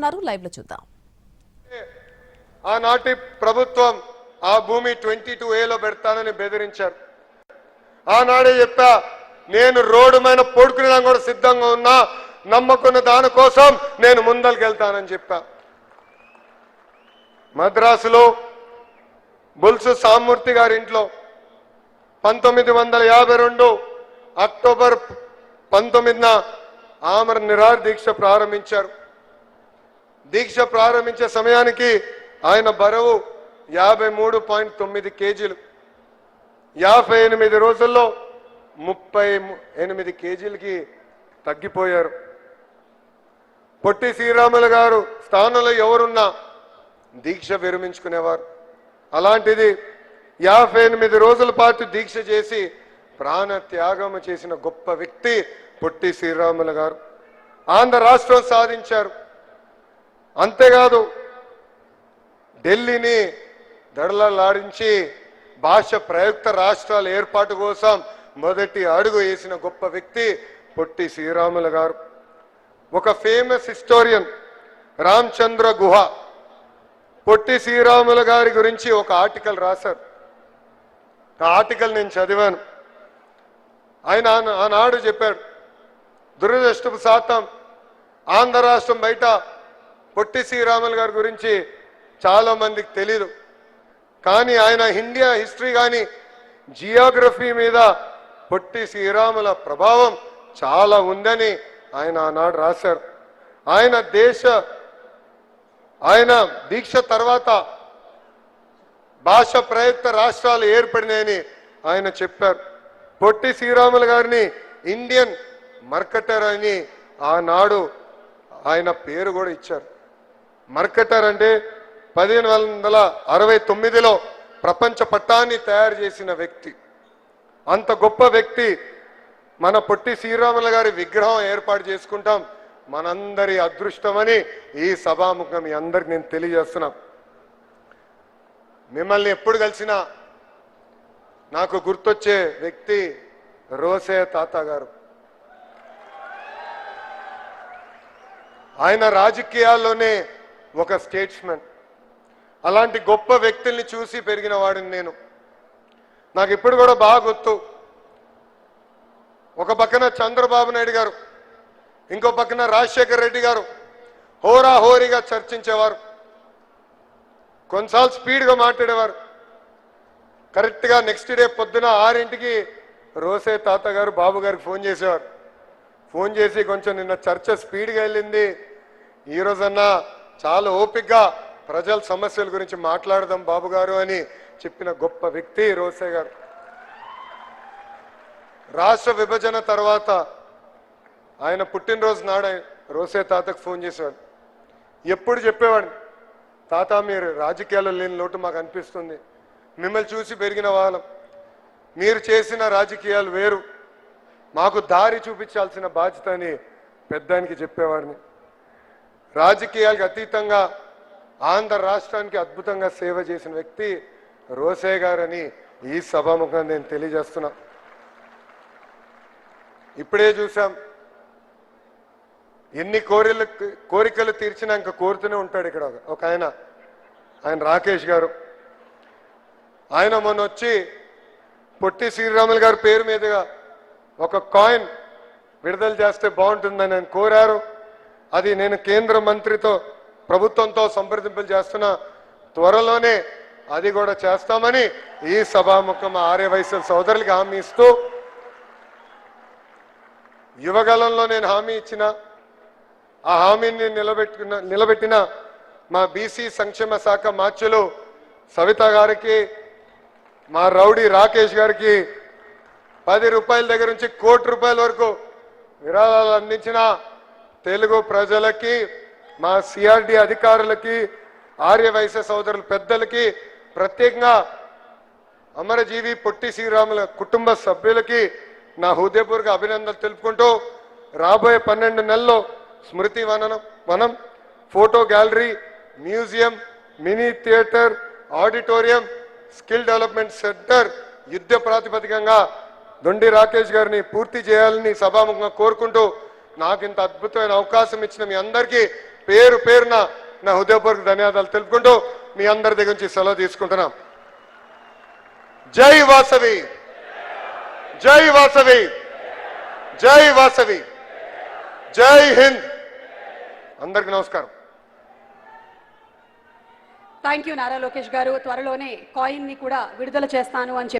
Live లో చూద్దాం. ఆనాటి ప్రభుత్వం ఆ భూమి 22A లో పెడతానని బెదిరించారు. ఆనాడే చెప్పా, నేను రోడ్డు మీద పొడుకునే కూడా సిద్ధంగా ఉన్నా, నమ్మకున్న దానికోసం నేను ముందరికెళ్తానని చెప్పా. మద్రాసులో బుల్సు సామూర్తి గారి ఇంట్లో 1952 అక్టోబర్ 19న ఆమర నిరాహార దీక్ష ప్రారంభించారు. దీక్ష ప్రారంభించే సమయానికి ఆయన బరువు 53.9 కేజీలు. 58 రోజుల్లో 38 కేజీలకి తగ్గిపోయారు. పొట్టి శ్రీరాములు గారు స్థానంలో ఎవరున్నా దీక్ష విరమించుకునేవారు. అలాంటిది 58 రోజుల పాటు దీక్ష చేసి ప్రాణ త్యాగం చేసిన గొప్ప వ్యక్తి పొట్టి శ్రీరాములు గారు. ఆంధ్ర రాష్ట్రం సాధించారు. అంతేకాదు ఢిల్లీని దడలలాడించి భాష ప్రయుక్త రాష్ట్రాల ఏర్పాటు కోసం మొదటి అడుగు వేసిన గొప్ప వ్యక్తి పొట్టి శ్రీరాములు గారు. ఒక ఫేమస్ హిస్టోరియన్ రామచంద్ర గుహ పొట్టి శ్రీరాములు గారి గురించి ఒక ఆర్టికల్ రాశారు. ఆ ఆర్టికల్ నేను చదివాను. ఆయన ఆనాడు చెప్పాడు, దురదృష్టపు శాతం ఆంధ్ర రాష్ట్రం బయట పొట్టి శ్రీరాములు గారి గురించి చాలా మందికి తెలీదు. కానీ ఆయన ఇండియా హిస్టరీ కానీ జియోగ్రఫీ మీద పొట్టి శ్రీరాముల ప్రభావం చాలా ఉందని ఆయన ఆనాడు రాశారు. ఆయన దీక్ష తర్వాత భాష ప్రయుక్త రాష్ట్రాలు ఏర్పడినాయని ఆయన చెప్పారు. పొట్టి శ్రీరాములు గారిని ఇండియన్ మర్కటర్ అని ఆనాడు ఆయన పేరు కూడా ఇచ్చారు. మర్కటర్ అంటే 1569లో ప్రపంచ పట్టాన్ని తయారు చేసిన వ్యక్తి. అంత గొప్ప వ్యక్తి మన పొట్టి శ్రీరాములు గారి విగ్రహం ఏర్పాటు చేసుకుంటాం మనందరి అదృష్టమని ఈ సభాముఖం మీ అందరికి నేను తెలియజేస్తున్నా. మిమ్మల్ని ఎప్పుడు కలిసినా నాకు గుర్తొచ్చే వ్యక్తి రోసే తాత గారు. ఆయన రాజకీయాల్లోనే ఒక స్టేట్స్మెన్. అలాంటి గొప్ప వ్యక్తుల్ని చూసి పెరిగిన వాడిని నేను. నాకు ఇప్పుడు కూడా బాగా గుర్తు, ఒక పక్కన చంద్రబాబు నాయుడు గారు, ఇంకో పక్కన రాజశేఖర్ రెడ్డి గారు హోరాహోరీగా చర్చించేవారు. కొన్నిసార్లు స్పీడ్గా మాట్లాడేవారు. కరెక్ట్గా నెక్స్ట్ డే పొద్దున 6ంటికి రోసే తాత గారు బాబు గారికి ఫోన్ చేసేవారు. ఫోన్ చేసి కొంచెం నిన్న చర్చ స్పీడ్గా వెళ్ళింది, ఈరోజన్నా చాలా ఓపికగా ప్రజల సమస్యల గురించి మాట్లాడదాం బాబు గారు అని చెప్పిన గొప్ప వ్యక్తి రోసే గారు. రాష్ట్ర విభజన తర్వాత ఆయన పుట్టినరోజు నాడు రోసే తాతకు ఫోన్ చేసేవాడు. ఎప్పుడు చెప్పేవాడు, తాత మీరు రాజకీయాల్లో లేని లోటు మాకు అనిపిస్తుంది, మిమ్మల్ని చూసి పెరిగిన వాళ్ళం, మీరు చేసిన రాజకీయాలు వేరు, మాకు దారి చూపించాల్సిన బాధ్యత అని పెద్దానికి చెప్పేవాడిని. రాజకీయాలకు అతీతంగా ఆంధ్ర రాష్ట్రానికి అద్భుతంగా సేవ చేసిన వ్యక్తి రోసే గారని ఈ సభాముఖంగా నేను తెలియజేస్తున్నా. ఇప్పుడే చూసాం, ఎన్ని కోరికలు తీర్చినా ఇంకా కోరుతూనే ఉంటాడు. ఇక్కడ ఒక ఆయన రాకేష్ గారు, ఆయన మొన్న వచ్చి పొట్టి శ్రీరాములు గారి పేరు మీదుగా ఒక కాయిన్ విడుదల చేస్తే బాగుంటుందని ఆయన కోరారు. అది నేను కేంద్ర మంత్రితో ప్రభుత్వంతో సంప్రదింపులు చేస్తున్నా, త్వరలోనే అది కూడా చేస్తామని ఈ సభాముఖం ఆర్యవైశ్య సోదరులకి హామీ ఇస్తూ, యువగలంలో నేను హామీ ఇచ్చిన ఆ హామీని నిలబెట్టిన మా బీసీ సంక్షేమ శాఖ మార్చులు సవిత గారికి, మా రౌడీ రాకేష్ గారికి 10 రూపాయల దగ్గర నుంచి ₹1 కోటి వరకు విరాళాలు అందించిన తెలుగు ప్రజలకి, మా సిఆర్డి అధికారులకి, ఆర్యవైశ్య సోదరుల పెద్దలకి, ప్రత్యేకంగా అమరజీవి పొట్టి శ్రీరాముల కుటుంబ సభ్యులకి నా హృదయపూర్వక అభినందనలు తెలుపుకుంటూ, రాబోయే 12 నెలల్లో స్మృతి వనం, photo gallery, museum, mini theatre, auditorium, skill development centre యుద్ధ ప్రాతిపదికంగా దొండి రాకేష్ గారిని పూర్తి చేయాలని సభాముఖంగా కోరుకుంటూ, నాకు ఇంత అద్భుతమైన అవకాశం ఇచ్చిన మీ అందరికీ పేరు పేరున నా హృదయపూర్వక ధన్యవాదాలు తెలుపుకుంటూ మీ అందరి దగ్గర నుంచి సెలవు తీసుకుంటున్నాం. జై వాసవి, జై వాసవి, జై వాసవి, జై హింద్. అందరికి నమస్కారం. థ్యాంక్ యూ నారా లోకేష్ గారు. త్వరలోనే కాయిన్ ని కూడా విడుదల చేస్తాను అని